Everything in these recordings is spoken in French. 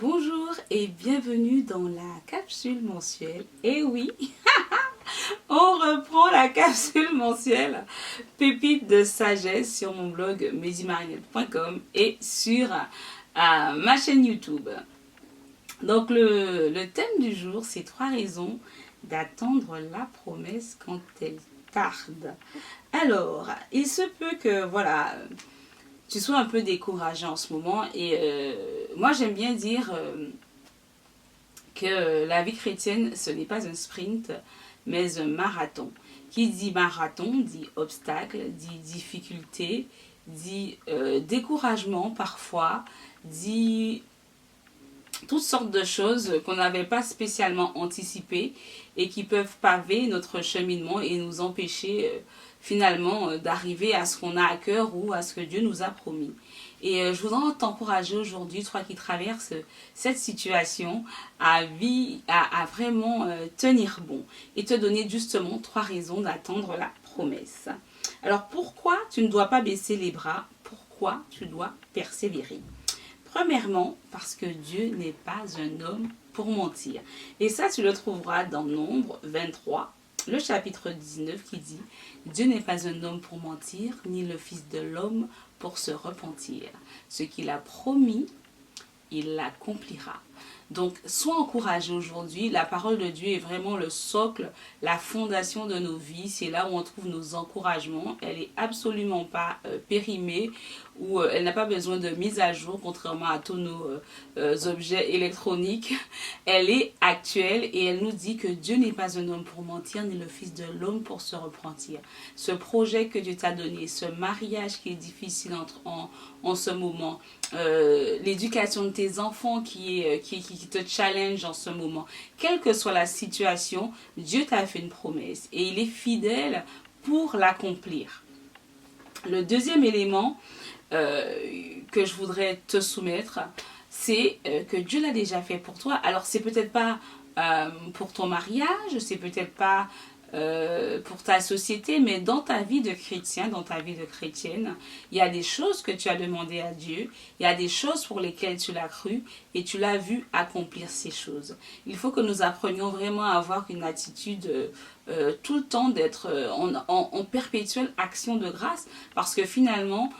Bonjour et bienvenue dans la capsule mensuelle. Et oui, on reprend la capsule mensuelle Pépites de sagesse sur mon blog mezimarinette.com et sur ma chaîne YouTube. Donc le thème du jour, c'est 3 raisons d'attendre la promesse quand elle tarde. Alors, il se peut que, voilà, tu sois un peu découragé en ce moment et moi j'aime bien dire que la vie chrétienne ce n'est pas un sprint mais un marathon. Qui dit marathon dit obstacle, dit difficulté, dit découragement parfois, dit toutes sortes de choses qu'on n'avait pas spécialement anticipées et qui peuvent paver notre cheminement et nous empêcher finalement d'arriver à ce qu'on a à cœur ou à ce que Dieu nous a promis. Et je voudrais t'encourager aujourd'hui, toi qui traverses cette situation, à vraiment tenir bon et te donner justement 3 raisons d'attendre la promesse. Alors pourquoi tu ne dois pas baisser les bras? Pourquoi tu dois persévérer? Premièrement, parce que Dieu n'est pas un homme pour mentir. Et ça, tu le trouveras dans Nombre 23, le chapitre 19 qui dit « Dieu n'est pas un homme pour mentir, ni le fils de l'homme pour se repentir. Ce qu'il a promis, il l'accomplira. » Donc, sois encouragé aujourd'hui. La parole de Dieu est vraiment le socle, la fondation de nos vies. C'est là où on trouve nos encouragements. Elle n'est absolument pas périmée ou elle n'a pas besoin de mise à jour, contrairement à tous nos objets électroniques. Elle est actuelle et elle nous dit que Dieu n'est pas un homme pour mentir, ni le fils de l'homme pour se repentir. Ce projet que Dieu t'a donné, ce mariage qui est difficile en ce moment, l'éducation de tes enfants qui te challenge en ce moment. Quelle que soit la situation, Dieu t'a fait une promesse et il est fidèle pour l'accomplir. Le deuxième élément que je voudrais te soumettre, c'est que Dieu l'a déjà fait pour toi. Alors c'est peut-être pas pour ton mariage, c'est peut-être pas pour ta société, mais dans ta vie de chrétien, dans ta vie de chrétienne, il y a des choses que tu as demandé à Dieu, il y a des choses pour lesquelles tu l'as cru et tu l'as vu accomplir ces choses. Il faut que nous apprenions vraiment à avoir une attitude tout le temps d'être en perpétuelle action de grâce, parce que finalement,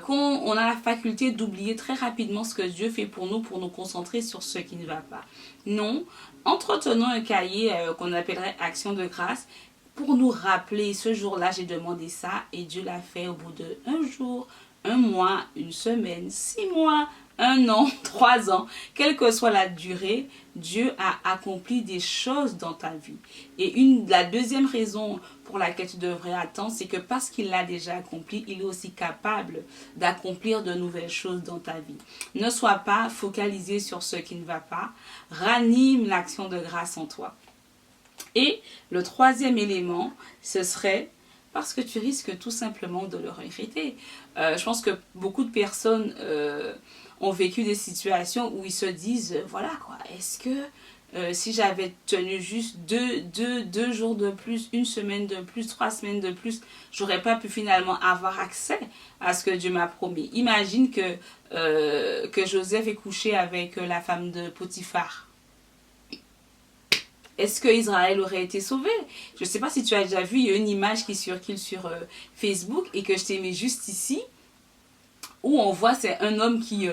quand on a la faculté d'oublier très rapidement ce que Dieu fait pour nous concentrer sur ce qui ne va pas. Non, entretenons un cahier qu'on appellerait action de grâce pour nous rappeler, ce jour-là j'ai demandé ça et Dieu l'a fait au bout de 1 jour, 1 mois, 1 semaine, 6 mois, 1 an, 3 ans, quelle que soit la durée, Dieu a accompli des choses dans ta vie. Et la deuxième raison pour laquelle tu devrais attendre, c'est que parce qu'il l'a déjà accompli, il est aussi capable d'accomplir de nouvelles choses dans ta vie. Ne sois pas focalisé sur ce qui ne va pas, ranime l'action de grâce en toi. Et le troisième élément, ce serait parce que tu risques tout simplement de le regretter. Je pense que beaucoup de personnes ont vécu des situations où ils se disent, voilà quoi, est-ce que si j'avais tenu juste deux jours de plus, 1 semaine de plus, 3 semaines de plus, j'aurais pas pu finalement avoir accès à ce que Dieu m'a promis. Imagine que Joseph est couché avec la femme de Potiphar. Est-ce que Israël aurait été sauvé? Je ne sais pas si tu as déjà vu, il y a une image qui circule sur Facebook et que je t'ai mis juste ici, où on voit c'est un homme qui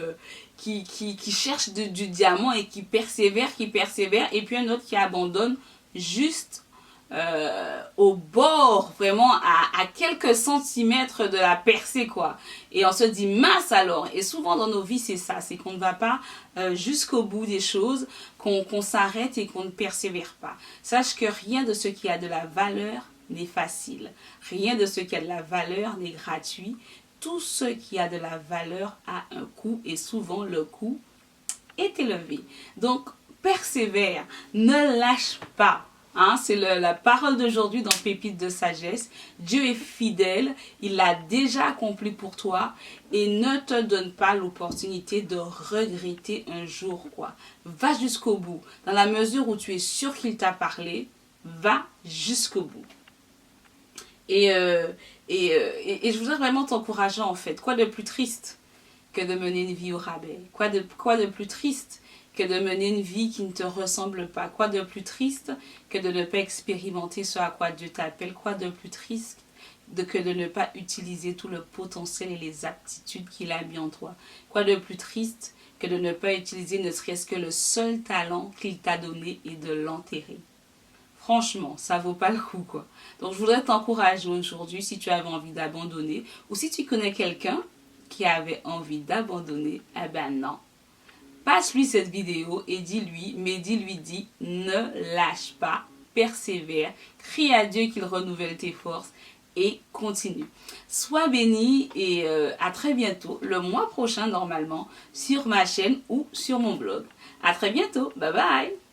cherche du diamant et qui persévère, et puis un autre qui abandonne juste au bord, vraiment à quelques centimètres de la percée quoi. Et on se dit mince alors. Et souvent dans nos vies c'est ça, c'est qu'on ne va pas jusqu'au bout des choses, qu'on s'arrête et qu'on ne persévère pas. Sache que rien de ce qui a de la valeur n'est facile, rien de ce qui a de la valeur n'est gratuit. Tout ce qui a de la valeur a un coût et souvent le coût est élevé. Donc persévère, ne lâche pas. Hein, c'est la parole d'aujourd'hui dans Pépites de sagesse. Dieu est fidèle, il l'a déjà accompli pour toi et ne te donne pas l'opportunité de regretter un jour quoi. Va jusqu'au bout. Dans la mesure où tu es sûr qu'il t'a parlé, va jusqu'au bout. Et je voudrais vraiment t'encourager en fait. Quoi de plus triste que de mener une vie au rabais? Quoi de plus triste que de mener une vie qui ne te ressemble pas? Quoi de plus triste que de ne pas expérimenter ce à quoi Dieu t'appelle? Quoi de plus triste que de ne pas utiliser tout le potentiel et les aptitudes qu'il a mis en toi? Quoi de plus triste que de ne pas utiliser ne serait-ce que le seul talent qu'il t'a donné et de l'enterrer? Franchement, ça vaut pas le coup, quoi. Donc, je voudrais t'encourager aujourd'hui si tu avais envie d'abandonner ou si tu connais quelqu'un qui avait envie d'abandonner, eh ben non. Passe-lui cette vidéo et dis-lui, dis, ne lâche pas, persévère, crie à Dieu qu'il renouvelle tes forces et continue. Sois béni et à très bientôt, le mois prochain normalement, sur ma chaîne ou sur mon blog. À très bientôt, bye bye!